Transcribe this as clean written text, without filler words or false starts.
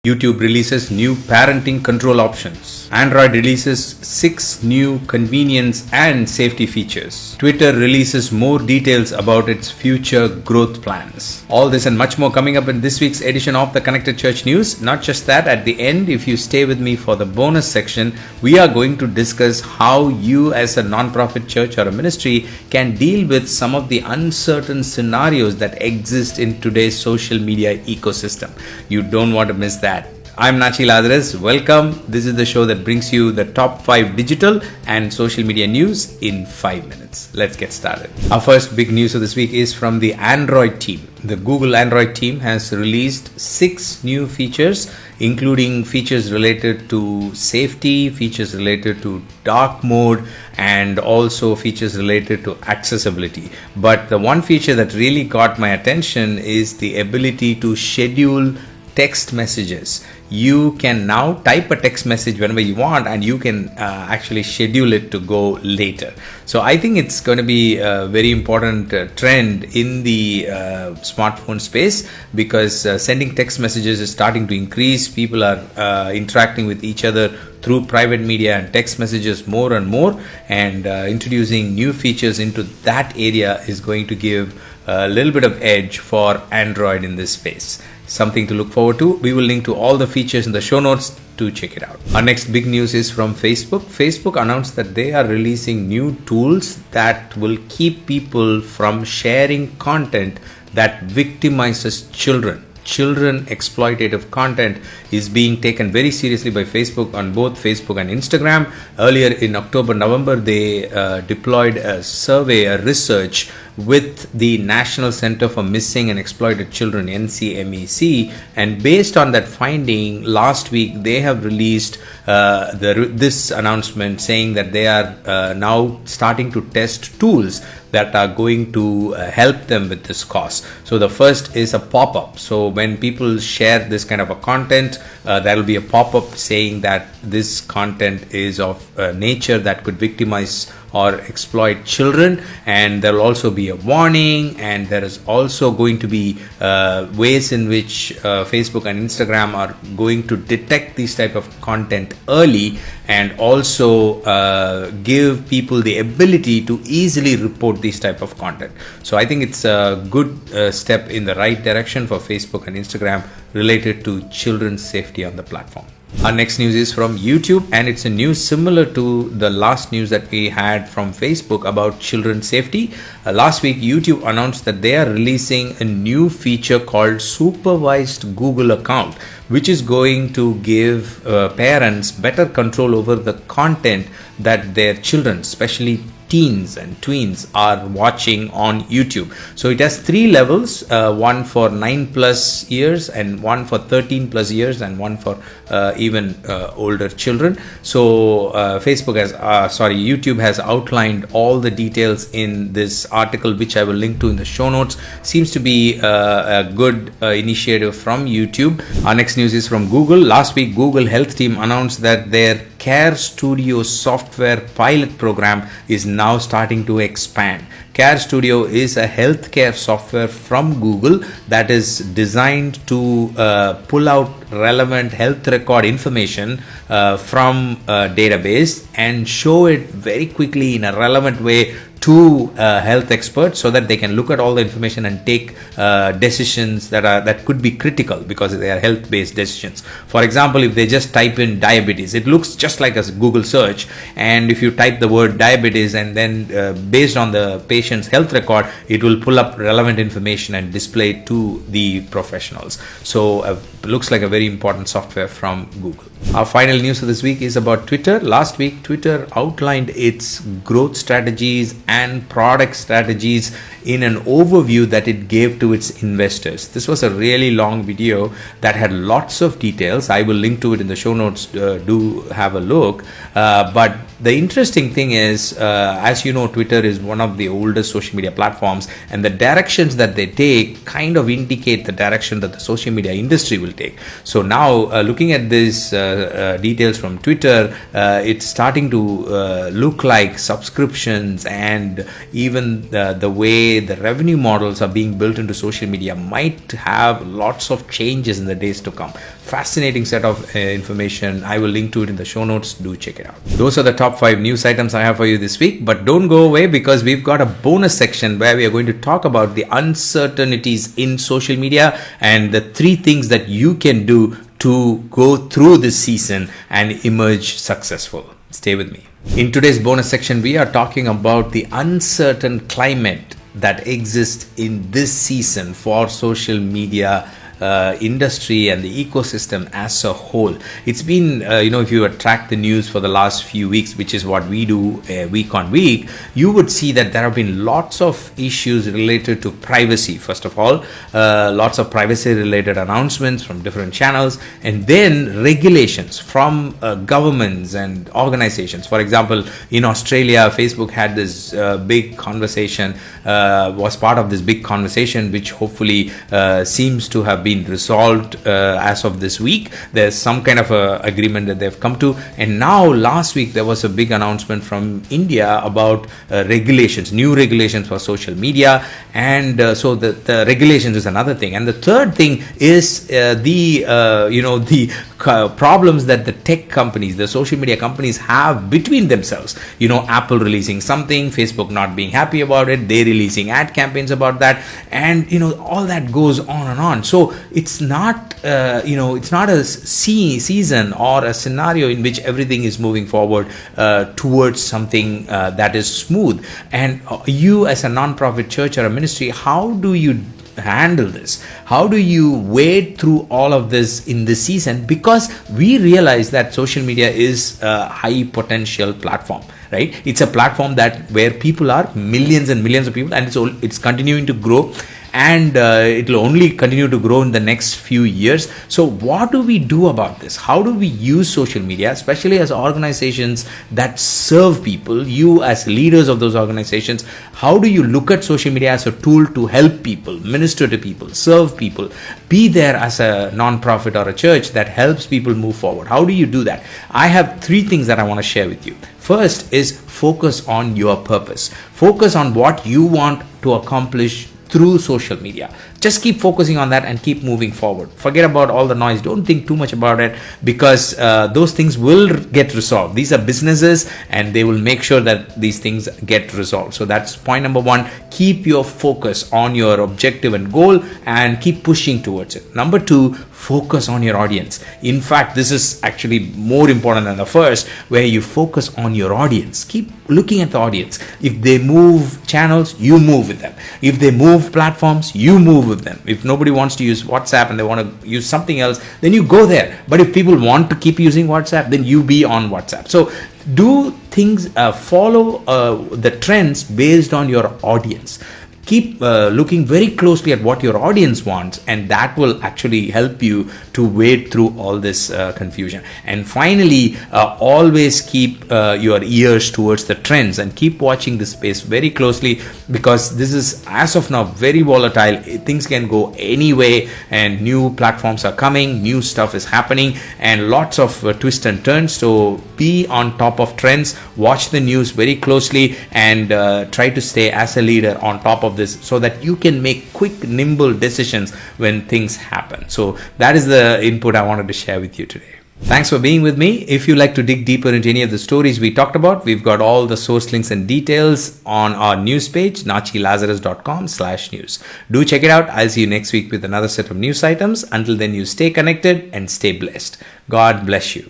YouTube releases new parenting control options. Android releases 6 new convenience and safety features. Twitter releases more details about its future growth plans. All this and much more coming up in this week's edition of the Connected Church News. Not just that, at the end, if you stay with me for the bonus section, we are going to discuss how you as a non-profit church or a ministry can deal with some of the uncertain scenarios that exist in today's social media ecosystem. You don't want to miss that. I'm Nachi Ladres. Welcome. This is the show that brings you the top 5 digital and social media news in 5 minutes. Let's get started. Our first big news of this week is from the Android team. The Google Android team has released 6 new features, including features related to safety, features related to dark mode, and also features related to accessibility. But the one feature that really caught my attention is the ability to schedule text messages. You can now type a text message whenever you want, and you can actually schedule it to go later. So I think it's going to be a very important trend in the smartphone space, because sending text messages is starting to increase. People are interacting with each other through private media and text messages more and more, and introducing new features into that area is going to give a little bit of edge for Android in this space. Something to look forward to. We will link to all the features in the show notes to check it out. Our next big news is from Facebook. Facebook announced that they are releasing new tools that will keep people from sharing content that victimizes children. Children exploitative content is being taken very seriously by Facebook on both Facebook and Instagram. Earlier in October, November, they deployed a survey, a research with the National Center for Missing and Exploited Children, NCMEC, and based on that finding, last week they have released this announcement saying that they are now starting to test tools that are going to help them with this cause. So the first is a pop-up. So when people share this kind of a content, there will be a pop-up saying that this content is of nature that could victimize or exploit children, and there will also be a warning, and there is also going to be ways in which Facebook and Instagram are going to detect these type of content early, and also give people the ability to easily report these type of content. So I think it's a good step in the right direction for Facebook and Instagram related to children's safety on the platform. Our next news is from YouTube, and it's a news similar to the last news that we had from Facebook about children's safety. Last week, YouTube announced that they are releasing a new feature called Supervised Google Account, which is going to give parents better control over the content that their children, especially teens and tweens, are watching on YouTube. So it has 3 levels, one for 9+ years, and one for 13+ years, and one for even older children. So YouTube has outlined all the details in this article, which I will link to in the show notes. Seems to be a good initiative from YouTube. Our next news is from Google. Last week, Google Health team announced that their Care Studio software pilot program is now starting to expand. Care Studio is a healthcare software from Google that is designed to pull out relevant health record information from a database and show it very quickly in a relevant way to health experts, so that they can look at all the information and take decisions that could be critical, because they are health-based decisions. For example, if they just type in diabetes, it looks just like a Google search, and if you type the word diabetes and then based on the patient's health record, it will pull up relevant information and display it to the professionals. So it looks like a very important software from Google. Our final news of this week is about Twitter. Last week, Twitter outlined its growth strategies and product strategies in an overview that it gave to its investors. This was a really long video that had lots of details. I will link to it in the show notes. Do have a look. But the interesting thing is, as you know, Twitter is one of the oldest social media platforms, and the directions that they take kind of indicate the direction that the social media industry will take. So now looking at these details from Twitter, it's starting to look like subscriptions and even the way the revenue models are being built into social media might have lots of changes in the days to come. Fascinating set of information. I will link to it in the show notes. Do check it out. Those are the top 5 news items I have for you this week. But don't go away, because we've got a bonus section where we are going to talk about the uncertainties in social media and the 3 things that you can do to go through this season and emerge successful. Stay with me. In today's bonus section, we are talking about the uncertain climate that exists in this season for social media industry and the ecosystem as a whole. It's been, if you track the news for the last few weeks, which is what we do week on week, you would see that there have been lots of issues related to privacy. First of all, lots of privacy related announcements from different channels, and then regulations from governments and organizations. For example, in Australia, Facebook had this big conversation, was part of this big conversation, which hopefully seems to have been resolved as of this week. There's some kind of a agreement that they've come to, and now last week there was a big announcement from India about regulations, new regulations for social media, and so the regulations is another thing. And the third thing is the problems that the tech companies, the social media companies have between themselves. Apple releasing something, Facebook not being happy about it, they releasing ad campaigns about that, and all that goes on and on. So it's not it's not a season or a scenario in which everything is moving forward towards something that is smooth. And you as a non-profit church or a ministry, how do you handle this? How do you wade through all of this in this season? Because we realize that social media is a high potential platform, right? It's a platform where people are millions and millions of people, and it's continuing to grow, and it will only continue to grow in the next few years. So what do we do about this? How do we use social media, especially as organizations that serve people, you as leaders of those organizations? How do you look at social media as a tool to help people, minister to people, serve people, be there as a non-profit or a church that helps people move forward? How do you do that? I have 3 things that I want to share with you. First is focus on your purpose. Focus on what you want to accomplish through social media. Just keep focusing on that and keep moving forward. Forget about all the noise. Don't think too much about it, because those things will get resolved. These are businesses, and they will make sure that these things get resolved. So that's point number 1. Keep your focus on your objective and goal and keep pushing towards it. Number 2, focus on your audience. In fact, this is actually more important than the first, where you focus on your audience. Keep looking at the audience. If they move channels, you move with them. If they move platforms, you move with them. If nobody wants to use WhatsApp and they want to use something else, then you go there. But if people want to keep using WhatsApp, then you be on WhatsApp. So do things, follow the trends based on your audience. Keep looking very closely at what your audience wants, and that will actually help you to wade through all this confusion. And finally, always keep your ears towards the trends and keep watching this space very closely, because this is, as of now, very volatile. Things can go any way, and new platforms are coming, new stuff is happening, and lots of twists and turns. So be on top of trends, watch the news very closely, and try to stay as a leader on top of this, so that you can make quick, nimble decisions when things happen. So that is the input I wanted to share with you today. Thanks for being with me. If you like to dig deeper into any of the stories we talked about, we've got all the source links and details on our news page, nachilazarus.com/news. Do check it out. I'll see you next week with another set of news items. Until then, you stay connected and stay blessed. God bless you.